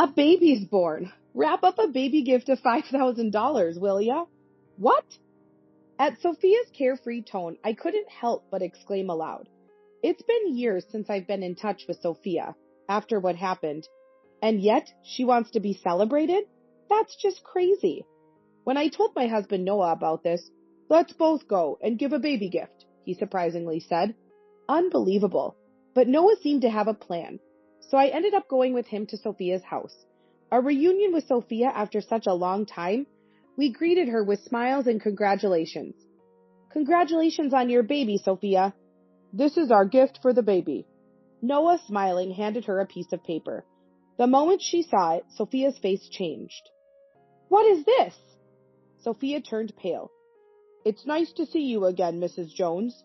A baby's born. Wrap up a baby gift of $5,000, will ya? What? At Sophia's carefree tone, I couldn't help but exclaim aloud. It's been years since I've been in touch with Sophia, after what happened, and yet she wants to be celebrated? That's just crazy. When I told my husband Noah about this, let's both go and give a baby gift, he surprisingly said. Unbelievable. But Noah seemed to have a plan, so I ended up going with him to Sophia's house. A reunion with Sophia after such a long time. We greeted her with smiles and congratulations. Congratulations on your baby, Sophia. This is our gift for the baby. Noah, smiling, handed her a piece of paper. The moment she saw it, Sophia's face changed. What is this? Sophia turned pale. It's nice to see you again, Mrs. Jones.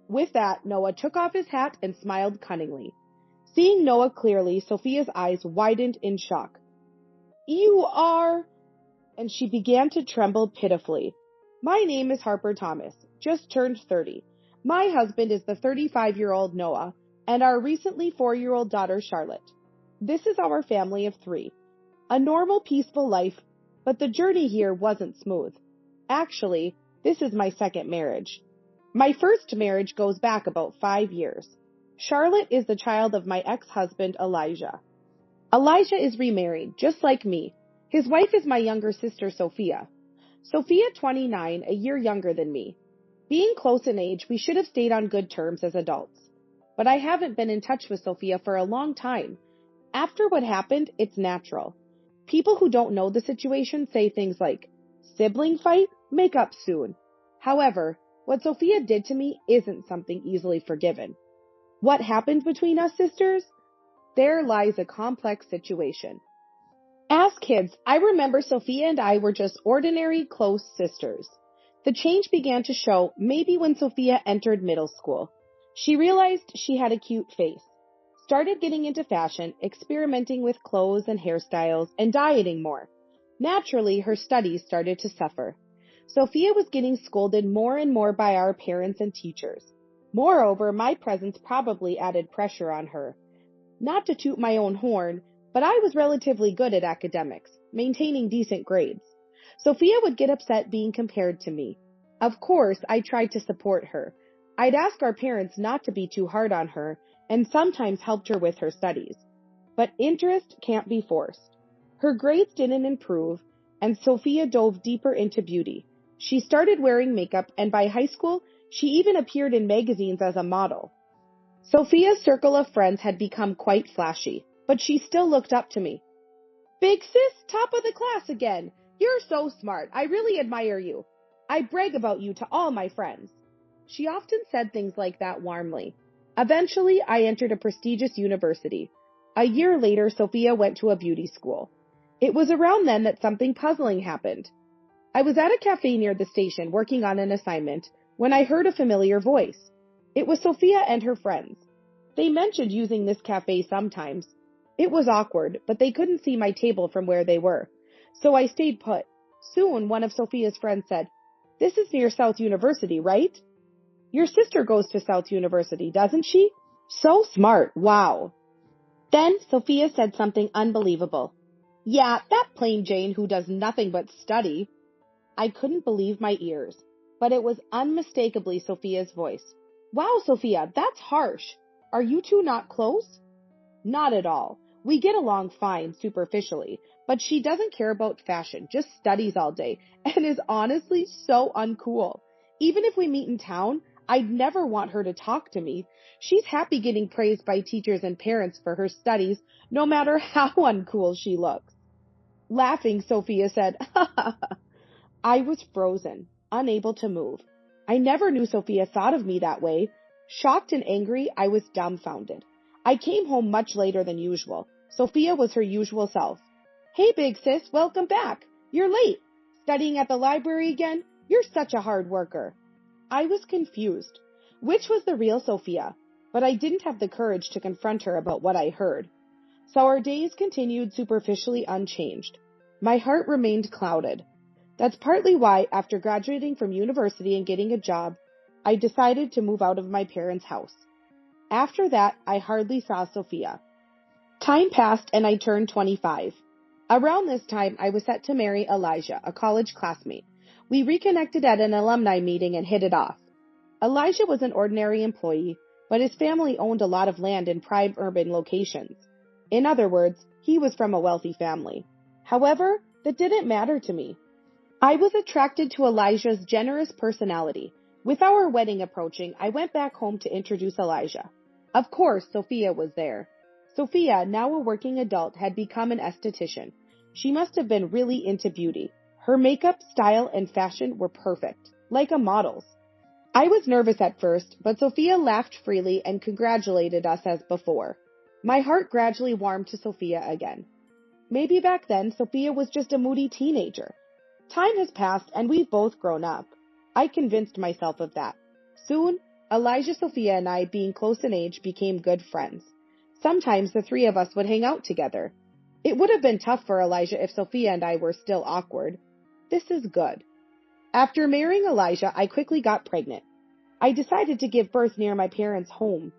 With that, Noah took off his hat and smiled cunningly. Seeing Noah clearly, Sophia's eyes widened in shock. You are... And she began to tremble pitifully. My name is Harper Thomas, just turned 30. My husband is the 35-year-old Noah, and our recently 4-year-old daughter Charlotte. This is our family of 3. A normal, peaceful life, but the journey here wasn't smooth. Actually, this is my second marriage. My first marriage goes back about 5 years. Charlotte is the child of my ex-husband, Elijah. Elijah is remarried, just like me. His wife is my younger sister, Sophia. Sophia, 29, a year younger than me. Being close in age, we should have stayed on good terms as adults. But I haven't been in touch with Sophia for a long time. After what happened, it's natural. People who don't know the situation say things like, sibling fight? Make up soon. However, what Sophia did to me isn't something easily forgiven. What happened between us sisters? There lies a complex situation. As kids, I remember Sophia and I were just ordinary, close sisters. The change began to show maybe when Sophia entered middle school. She realized she had a cute face, started getting into fashion, experimenting with clothes and hairstyles, and dieting more. Naturally, her studies started to suffer. Sophia was getting scolded more and more by our parents and teachers. Moreover, my presence probably added pressure on her. Not to toot my own horn, but I was relatively good at academics, maintaining decent grades. Sophia would get upset being compared to me. Of course, I tried to support her. I'd ask our parents not to be too hard on her, and sometimes helped her with her studies. But interest can't be forced. Her grades didn't improve, and Sophia dove deeper into beauty. She started wearing makeup, and by high school, she even appeared in magazines as a model. Sophia's circle of friends had become quite flashy, but she still looked up to me. Big sis, top of the class again. You're so smart. I really admire you. I brag about you to all my friends. She often said things like that warmly. Eventually, I entered a prestigious university. A year later, Sophia went to a beauty school. It was around then that something puzzling happened. I was at a cafe near the station working on an assignment when I heard a familiar voice. It was Sophia and her friends. They mentioned using this cafe sometimes. It was awkward, but they couldn't see my table from where they were, so I stayed put. Soon, one of Sophia's friends said, This is near South University, right? Your sister goes to South University, doesn't she? So smart, wow. Then Sophia said something unbelievable. Yeah, that plain Jane who does nothing but study. I couldn't believe my ears, but it was unmistakably Sophia's voice. Wow, Sophia, that's harsh. Are you two not close? Not at all. We get along fine, superficially, but she doesn't care about fashion, just studies all day, and is honestly so uncool. Even if we meet in town, I'd never want her to talk to me. She's happy getting praised by teachers and parents for her studies, no matter how uncool she looks. Laughing, Sophia said, Ha ha ha. I was frozen, unable to move. I never knew Sophia thought of me that way. Shocked and angry, I was dumbfounded. I came home much later than usual. Sophia was her usual self. Hey, big sis, welcome back. You're late. Studying at the library again? You're such a hard worker. I was confused. Which was the real Sophia? But I didn't have the courage to confront her about what I heard. So our days continued superficially unchanged. My heart remained clouded. That's partly why, after graduating from university and getting a job, I decided to move out of my parents' house. After that, I hardly saw Sophia. Time passed and I turned 25. Around this time, I was set to marry Elijah, a college classmate. We reconnected at an alumni meeting and hit it off. Elijah was an ordinary employee, but his family owned a lot of land in prime urban locations. In other words, he was from a wealthy family. However, that didn't matter to me. I was attracted to Elijah's generous personality. With our wedding approaching, I went back home to introduce Elijah. Of course, Sophia was there. Sophia, now a working adult, had become an esthetician. She must have been really into beauty. Her makeup, style, and fashion were perfect, like a model's. I was nervous at first, but Sophia laughed freely and congratulated us as before. My heart gradually warmed to Sophia again. Maybe back then, Sophia was just a moody teenager. Time has passed and we've both grown up. I convinced myself of that. Soon, Elijah, Sophia, and I, being close in age, became good friends. Sometimes the three of us would hang out together. It would have been tough for Elijah if Sophia and I were still awkward. This is good. After marrying Elijah, I quickly got pregnant. I decided to give birth near my parents' home.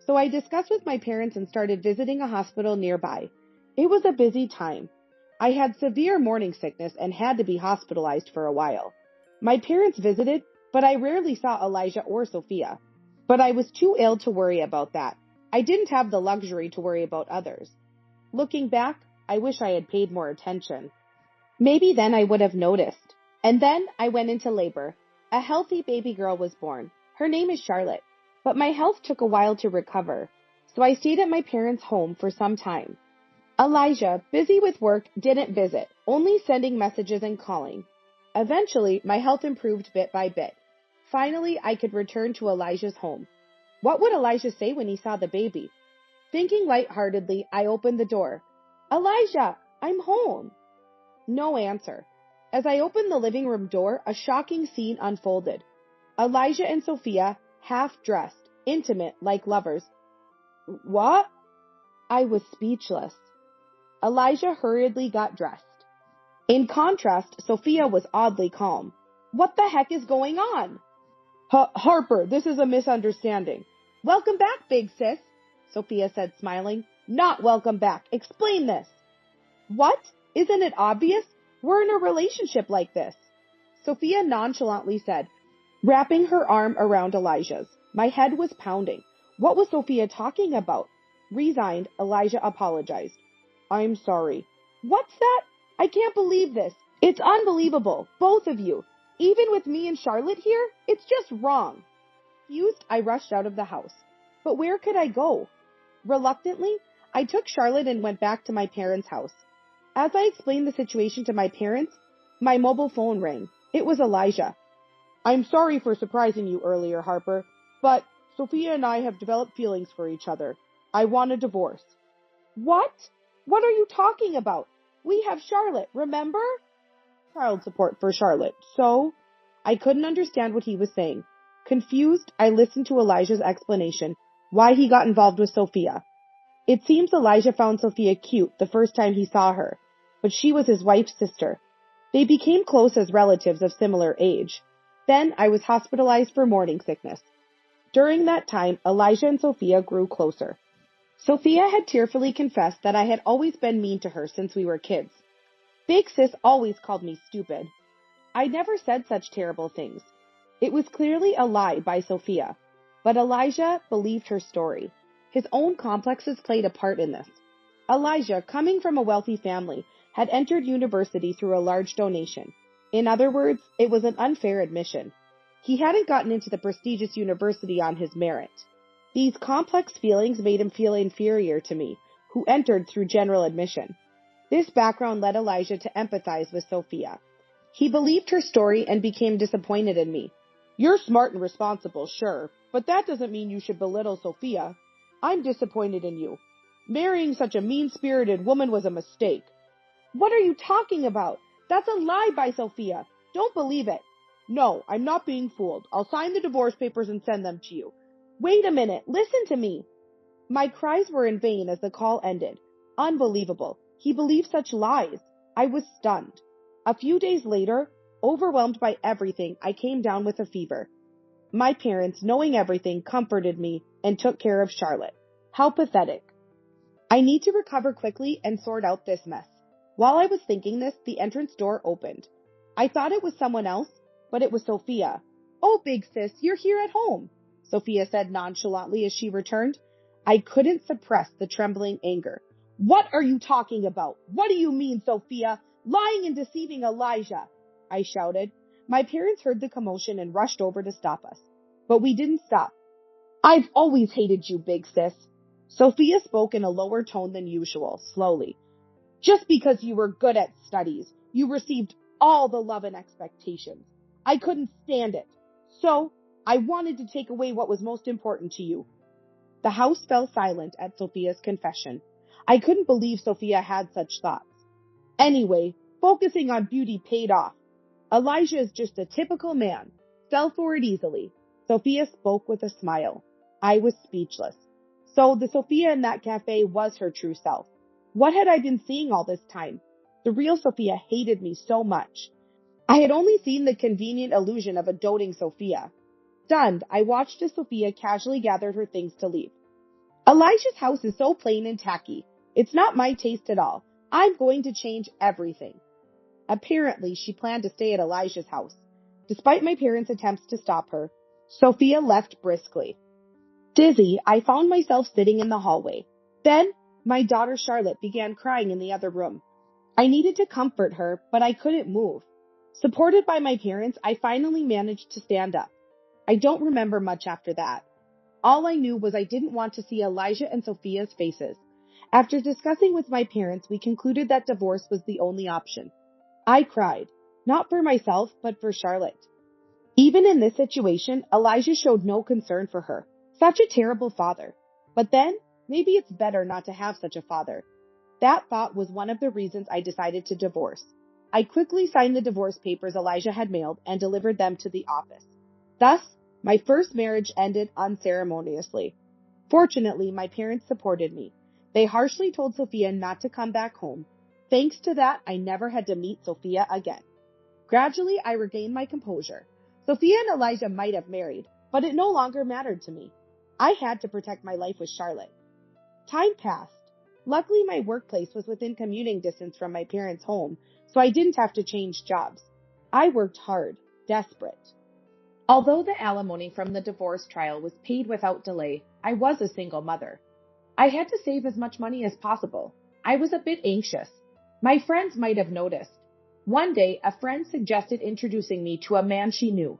So I discussed with my parents and started visiting a hospital nearby. It was a busy time. I had severe morning sickness and had to be hospitalized for a while. My parents visited, but I rarely saw Elijah or Sophia. But I was too ill to worry about that. I didn't have the luxury to worry about others. Looking back, I wish I had paid more attention. Maybe then I would have noticed. And then I went into labor. A healthy baby girl was born. Her name is Charlotte. But my health took a while to recover, so I stayed at my parents' home for some time. Elijah, busy with work, didn't visit, only sending messages and calling. Eventually, my health improved bit by bit. Finally, I could return to Elijah's home. What would Elijah say when he saw the baby? Thinking lightheartedly, I opened the door. Elijah, I'm home. No answer. As I opened the living room door, a shocking scene unfolded. Elijah and Sophia, half-dressed, intimate, like lovers. What? I was speechless. Elijah hurriedly got dressed. In contrast, Sophia was oddly calm. What the heck is going on? Harper, this is a misunderstanding. Welcome back, big sis, Sophia said, smiling. Not welcome back. Explain this. What? Isn't it obvious? We're in a relationship like this, Sophia nonchalantly said, wrapping her arm around Elijah's. My head was pounding. What was Sophia talking about? Resigned, Elijah apologized. I'm sorry. What's that? I can't believe this. It's unbelievable. Both of you. Even with me and Charlotte here, it's just wrong. Confused, I rushed out of the house. But where could I go? Reluctantly, I took Charlotte and went back to my parents' house. As I explained the situation to my parents, my mobile phone rang. It was Elijah. I'm sorry for surprising you earlier, Harper, but Sophia and I have developed feelings for each other. I want a divorce. What? What are you talking about? We have Charlotte, remember? Child support for Charlotte. So? I couldn't understand what he was saying. Confused, I listened to Elijah's explanation, why he got involved with Sophia. It seems Elijah found Sophia cute the first time he saw her, but she was his wife's sister. They became close as relatives of similar age. Then I was hospitalized for morning sickness. During that time, Elijah and Sophia grew closer. Sophia had tearfully confessed that I had always been mean to her since we were kids. Big sis always called me stupid. I never said such terrible things. It was clearly a lie by Sophia, but Elijah believed her story. His own complexes played a part in this. Elijah, coming from a wealthy family, had entered university through a large donation. In other words, it was an unfair admission. He hadn't gotten into the prestigious university on his merit. These complex feelings made him feel inferior to me, who entered through general admission. This background led Elijah to empathize with Sophia. He believed her story and became disappointed in me. You're smart and responsible, sure, but that doesn't mean you should belittle Sophia. I'm disappointed in you. Marrying such a mean-spirited woman was a mistake. What are you talking about? That's a lie by Sophia. Don't believe it. No, I'm not being fooled. I'll sign the divorce papers and send them to you. Wait a minute. Listen to me. My cries were in vain as the call ended. Unbelievable. He believed such lies. I was stunned. A few days later, overwhelmed by everything, I came down with a fever. My parents, knowing everything, comforted me and took care of Charlotte. How pathetic. I need to recover quickly and sort out this mess. While I was thinking this, the entrance door opened. I thought it was someone else, but it was Sophia. "Oh, big sis, you're here at home," Sophia said nonchalantly as she returned. I couldn't suppress the trembling anger. "What are you talking about? What do you mean, Sophia? Lying and deceiving Elijah," I shouted. My parents heard the commotion and rushed over to stop us. But we didn't stop. "I've always hated you, big sis." Sophia spoke in a lower tone than usual, slowly. "Just because you were good at studies, you received all the love and expectations. I couldn't stand it. So, I wanted to take away what was most important to you." The house fell silent at Sophia's confession. I couldn't believe Sophia had such thoughts. Anyway, focusing on beauty paid off. Elijah is just a typical man. Fell for it easily. Sophia spoke with a smile. I was speechless. So the Sophia in that cafe was her true self. What had I been seeing all this time? The real Sophia hated me so much. I had only seen the convenient illusion of a doting Sophia. Stunned, I watched as Sophia casually gathered her things to leave. "Elijah's house is so plain and tacky. It's not my taste at all. I'm going to change everything." Apparently, she planned to stay at Elijah's house. Despite my parents' attempts to stop her, Sophia left briskly. Dizzy, I found myself sitting in the hallway. Then, my daughter Charlotte began crying in the other room. I needed to comfort her, but I couldn't move. Supported by my parents, I finally managed to stand up. I don't remember much after that. All I knew was I didn't want to see Elijah and Sophia's faces. After discussing with my parents, we concluded that divorce was the only option. I cried, not for myself, but for Charlotte. Even in this situation, Elijah showed no concern for her. Such a terrible father. But then, maybe it's better not to have such a father. That thought was one of the reasons I decided to divorce. I quickly signed the divorce papers Elijah had mailed and delivered them to the office. Thus, my first marriage ended unceremoniously. Fortunately, my parents supported me. They harshly told Sophia not to come back home. Thanks to that, I never had to meet Sophia again. Gradually, I regained my composure. Sophia and Elijah might have married, but it no longer mattered to me. I had to protect my life with Charlotte. Time passed. Luckily, my workplace was within commuting distance from my parents' home, so I didn't have to change jobs. I worked hard, desperate. Although the alimony from the divorce trial was paid without delay, I was a single mother. I had to save as much money as possible. I was a bit anxious. My friends might have noticed. One day, a friend suggested introducing me to a man she knew.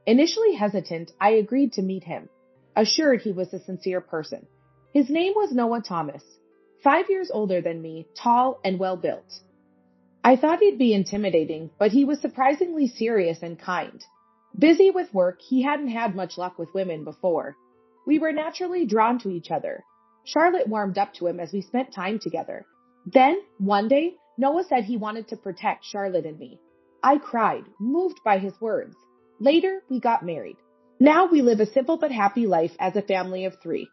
Initially hesitant, I agreed to meet him, assured he was a sincere person. His name was Noah Thomas, 5 years older than me, tall and well-built. I thought he'd be intimidating, but he was surprisingly serious and kind. Busy with work, he hadn't had much luck with women before. We were naturally drawn to each other. Charlotte warmed up to him as we spent time together. Then, one day, Noah said he wanted to protect Charlotte and me. I cried, moved by his words. Later, we got married. Now we live a simple but happy life as a family of 3.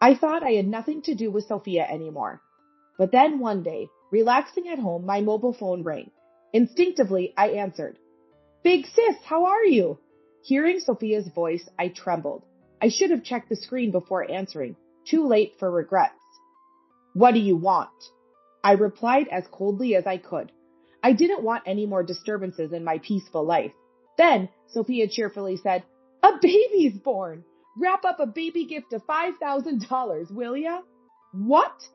I thought I had nothing to do with Sophia anymore. But then one day, relaxing at home, my mobile phone rang. Instinctively, I answered. "Big sis, how are you?" Hearing Sophia's voice, I trembled. I should have checked the screen before answering. Too late for regrets. "What do you want?" I replied as coldly as I could. I didn't want any more disturbances in my peaceful life. Then, Sophia cheerfully said, "A baby's born! Wrap up a baby gift of $5,000, will ya?" What?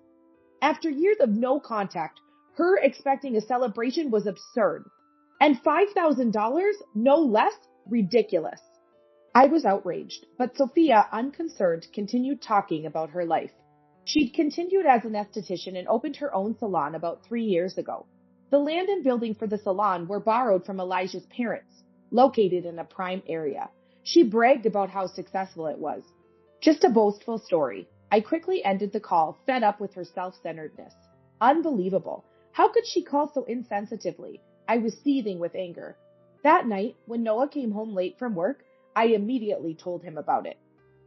After years of no contact, her expecting a celebration was absurd. And $5,000? No less? Ridiculous. I was outraged, but Sophia, unconcerned, continued talking about her life. She'd continued as an esthetician and opened her own salon about 3 years ago. The land and building for the salon were borrowed from Elijah's parents, located in a prime area. She bragged about how successful it was. Just a boastful story. I quickly ended the call, fed up with her self-centeredness. Unbelievable. How could she call so insensitively? I was seething with anger. That night, when Noah came home late from work, I immediately told him about it.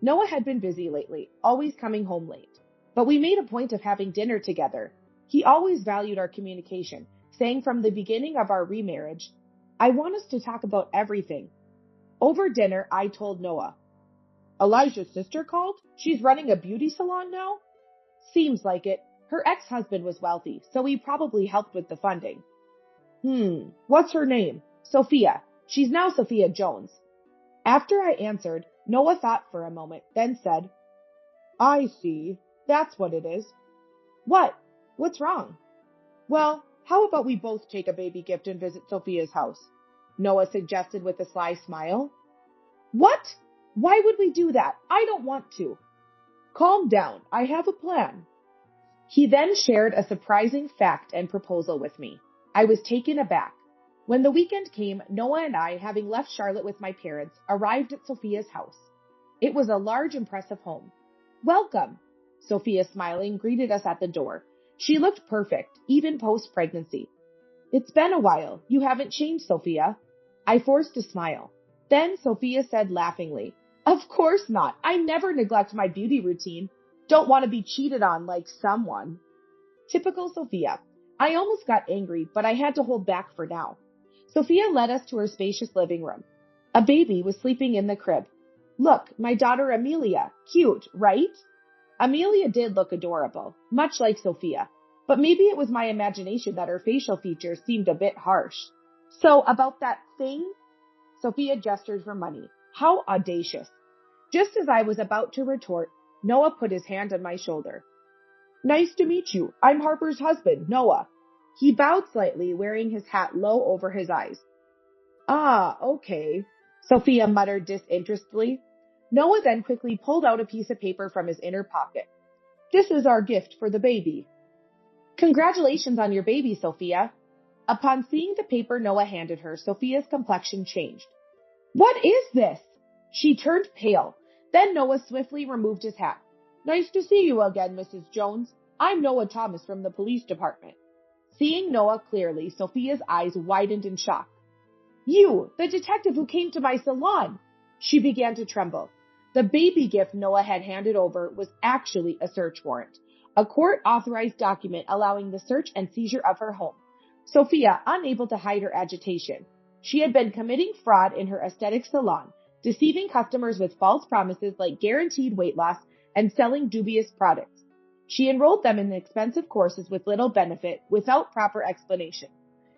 Noah had been busy lately, always coming home late. But we made a point of having dinner together. He always valued our communication, saying from the beginning of our remarriage, "I want us to talk about everything." Over dinner, I told Noah, "Elijah's sister called? She's running a beauty salon now?" "Seems like it. Her ex-husband was wealthy, so he probably helped with the funding. What's her name? Sophia. She's now Sophia Jones. After I answered, Noah thought for a moment, then said, I see. That's what it is. What? What's wrong? Well, how about we both take a baby gift and visit Sophia's house? Noah suggested with a sly smile. What? Why would we do that? I don't want to. Calm down. I have a plan. He then shared a surprising fact and proposal with me. I was taken aback. When the weekend came, Noah and I, having left Charlotte with my parents, arrived at Sophia's house. It was a large, impressive home. Welcome. Sophia, smiling, greeted us at the door. She looked perfect, even post-pregnancy. It's been a while. You haven't changed, Sophia. I forced a smile. Then Sophia said laughingly, Of course not. I never neglect my beauty routine. Don't want to be cheated on like someone. Typical Sophia. I almost got angry, but I had to hold back for now. Sophia led us to her spacious living room. A baby was sleeping in the crib. Look, my daughter Amelia. Cute, right? Amelia did look adorable, much like Sophia, but maybe it was my imagination that her facial features seemed a bit harsh. So about that thing? Sophia gestured for money. How audacious. Just as I was about to retort, Noah put his hand on my shoulder. Nice to meet you. I'm Harper's husband, Noah. He bowed slightly, wearing his hat low over his eyes. Ah, okay, Sophia muttered disinterestedly. Noah then quickly pulled out a piece of paper from his inner pocket. This is our gift for the baby. Congratulations on your baby, Sophia. Upon seeing the paper Noah handed her, Sophia's complexion changed. What is this? She turned pale. Then Noah swiftly removed his hat. Nice to see you again, Mrs. Jones. I'm Noah Thomas from the police department. Seeing Noah clearly, Sophia's eyes widened in shock. You, the detective who came to my salon. She began to tremble. The baby gift Noah had handed over was actually a search warrant, a court-authorized document allowing the search and seizure of her home. Sophia, unable to hide her agitation. She had been committing fraud in her aesthetic salon, deceiving customers with false promises like guaranteed weight loss and selling dubious products. She enrolled them in expensive courses with little benefit, without proper explanation.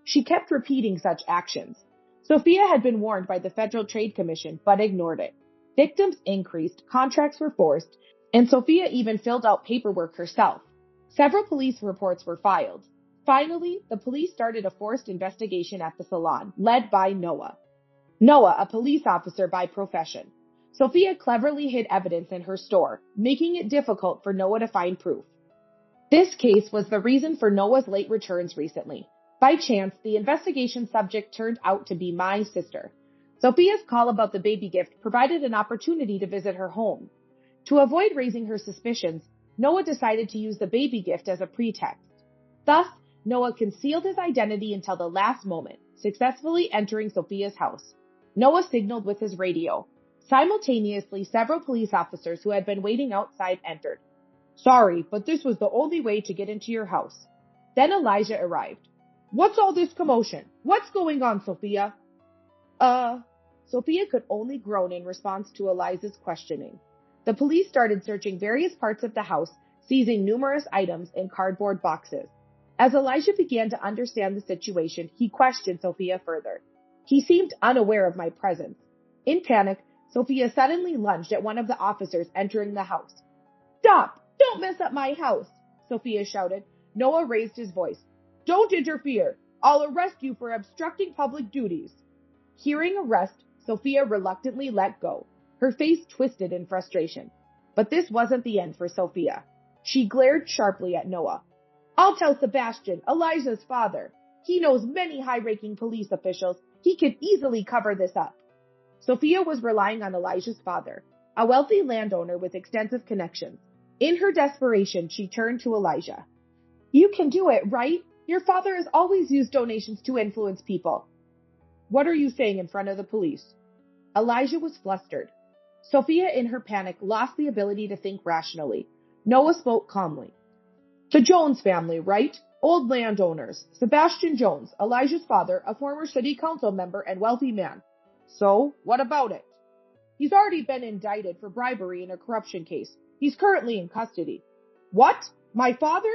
She kept repeating such actions. Sophia had been warned by the Federal Trade Commission, but ignored it. Victims increased, contracts were forced, and Sophia even filled out paperwork herself. Several police reports were filed. Finally, the police started a forced investigation at the salon, led by Noah. Noah, a police officer by profession. Sophia cleverly hid evidence in her store, making it difficult for Noah to find proof. This case was the reason for Noah's late returns recently. By chance, the investigation subject turned out to be my sister. Sophia's call about the baby gift provided an opportunity to visit her home. To avoid raising her suspicions, Noah decided to use the baby gift as a pretext. Thus, Noah concealed his identity until the last moment, successfully entering Sophia's house. Noah signaled with his radio. Simultaneously, several police officers who had been waiting outside entered. Sorry, but this was the only way to get into your house. Then Elijah arrived. What's all this commotion? What's going on, Sophia? Sophia could only groan in response to Elijah's questioning. The police started searching various parts of the house, seizing numerous items in cardboard boxes. As Elijah began to understand the situation, he questioned Sophia further. He seemed unaware of my presence. In panic, Sophia suddenly lunged at one of the officers entering the house. Stop! Don't mess up my house! Sophia shouted. Noah raised his voice. Don't interfere! I'll arrest you for obstructing public duties. Hearing arrest, Sophia reluctantly let go. Her face twisted in frustration. But this wasn't the end for Sophia. She glared sharply at Noah. I'll tell Sebastian, Elijah's father. He knows many high-ranking police officials. He could easily cover this up. Sophia was relying on Elijah's father, a wealthy landowner with extensive connections. In her desperation, she turned to Elijah. You can do it, right? Your father has always used donations to influence people. What are you saying in front of the police? Elijah was flustered. Sophia, in her panic, lost the ability to think rationally. Noah spoke calmly. The Jones family, right? Old landowners. Sebastian Jones, Elijah's father, a former city council member and wealthy man. So, what about it? He's already been indicted for bribery in a corruption case. He's currently in custody. What? My father?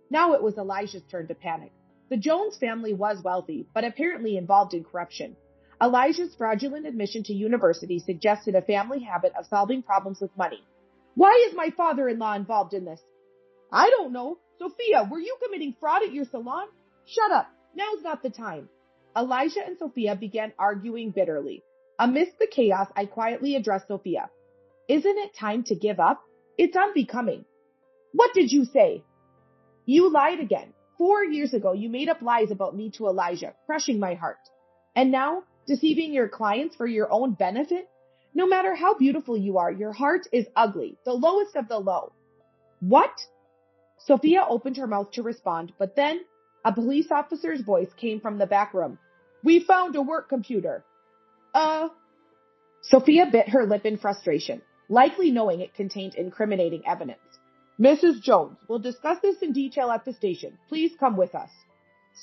Now it was Elijah's turn to panic. The Jones family was wealthy, but apparently involved in corruption. Elijah's fraudulent admission to university suggested a family habit of solving problems with money. Why is my father-in-law involved in this? I don't know. Sophia, were you committing fraud at your salon? Shut up. Now's not the time. Elijah and Sophia began arguing bitterly. Amidst the chaos, I quietly addressed Sophia. Isn't it time to give up? It's unbecoming. What did you say? You lied again. 4 years ago, you made up lies about me to Elijah, crushing my heart. And now, deceiving your clients for your own benefit? No matter how beautiful you are, your heart is ugly, the lowest of the low. What? Sophia opened her mouth to respond, but then a police officer's voice came from the back room. We found a work computer. Sophia bit her lip in frustration, likely knowing it contained incriminating evidence. Mrs. Jones, we'll discuss this in detail at the station. Please come with us.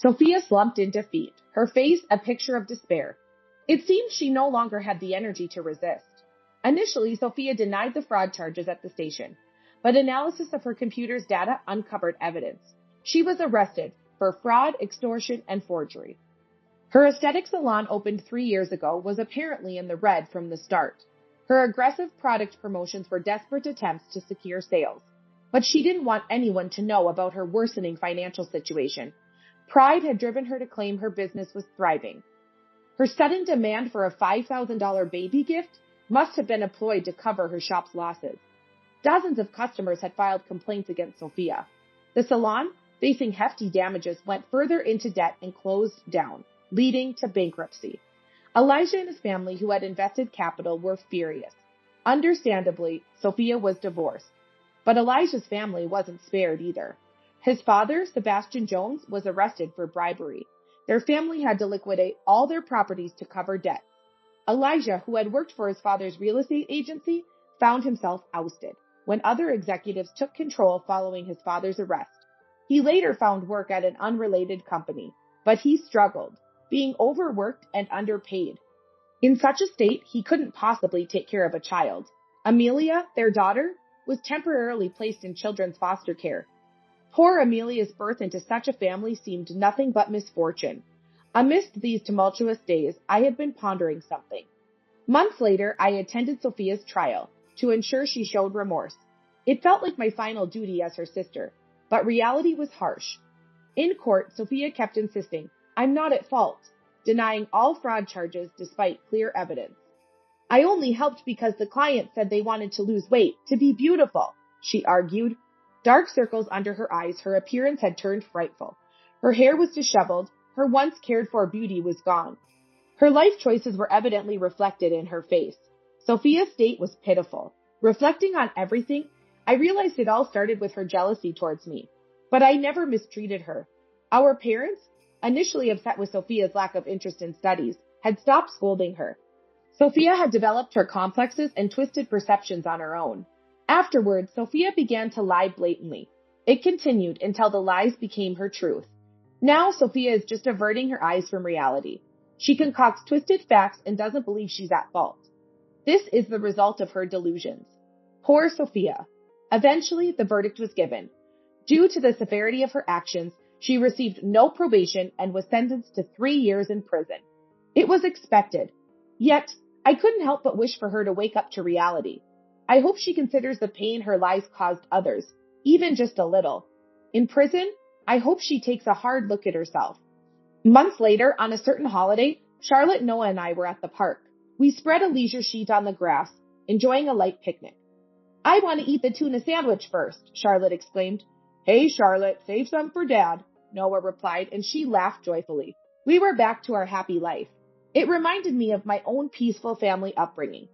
Sophia slumped in defeat, her face a picture of despair. It seemed she no longer had the energy to resist. Initially, Sophia denied the fraud charges at the station, but analysis of her computer's data uncovered evidence. She was arrested for fraud, extortion, and forgery. Her aesthetic salon, opened 3 years ago, was apparently in the red from the start. Her aggressive product promotions were desperate attempts to secure sales. But she didn't want anyone to know about her worsening financial situation. Pride had driven her to claim her business was thriving. Her sudden demand for a $5,000 baby gift must have been employed to cover her shop's losses. Dozens of customers had filed complaints against Sophia. The salon, facing hefty damages, went further into debt and closed down, leading to bankruptcy. Elijah and his family, who had invested capital, were furious. Understandably, Sophia was divorced. But Elijah's family wasn't spared either. His father, Sebastian Jones, was arrested for bribery. Their family had to liquidate all their properties to cover debts. Elijah, who had worked for his father's real estate agency, found himself ousted when other executives took control following his father's arrest. He later found work at an unrelated company, but he struggled, being overworked and underpaid. In such a state, he couldn't possibly take care of a child. Amelia, their daughter, was temporarily placed in children's foster care. Poor Amelia's birth into such a family seemed nothing but misfortune. Amidst these tumultuous days, I had been pondering something. Months later, I attended Sophia's trial to ensure she showed remorse. It felt like my final duty as her sister, but reality was harsh. In court, Sophia kept insisting, I'm not at fault, denying all fraud charges despite clear evidence. I only helped because the client said they wanted to lose weight, to be beautiful, she argued. Dark circles under her eyes, her appearance had turned frightful. Her hair was disheveled, her once cared-for beauty was gone. Her life choices were evidently reflected in her face. Sophia's state was pitiful. Reflecting on everything, I realized it all started with her jealousy towards me. But I never mistreated her. Our parents, initially upset with Sophia's lack of interest in studies, had stopped scolding her. Sophia had developed her complexes and twisted perceptions on her own. Afterwards, Sophia began to lie blatantly. It continued until the lies became her truth. Now, Sophia is just averting her eyes from reality. She concocts twisted facts and doesn't believe she's at fault. This is the result of her delusions. Poor Sophia. Eventually, the verdict was given. Due to the severity of her actions, she received no probation and was sentenced to 3 years in prison. It was expected. Yet, I couldn't help but wish for her to wake up to reality. I hope she considers the pain her lies caused others, even just a little. In prison, I hope she takes a hard look at herself. Months later, on a certain holiday, Charlotte, Noah, and I were at the park. We spread a leisure sheet on the grass, enjoying a light picnic. I want to eat the tuna sandwich first, Charlotte exclaimed. Hey, Charlotte, save some for Dad, Noah replied, and she laughed joyfully. We were back to our happy life. It reminded me of my own peaceful family upbringing.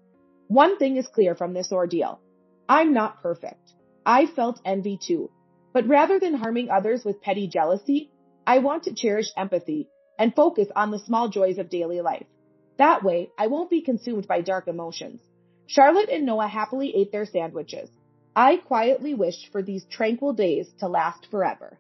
One thing is clear from this ordeal. I'm not perfect. I felt envy too. But rather than harming others with petty jealousy, I want to cherish empathy and focus on the small joys of daily life. That way, I won't be consumed by dark emotions. Charlotte and Noah happily ate their sandwiches. I quietly wished for these tranquil days to last forever.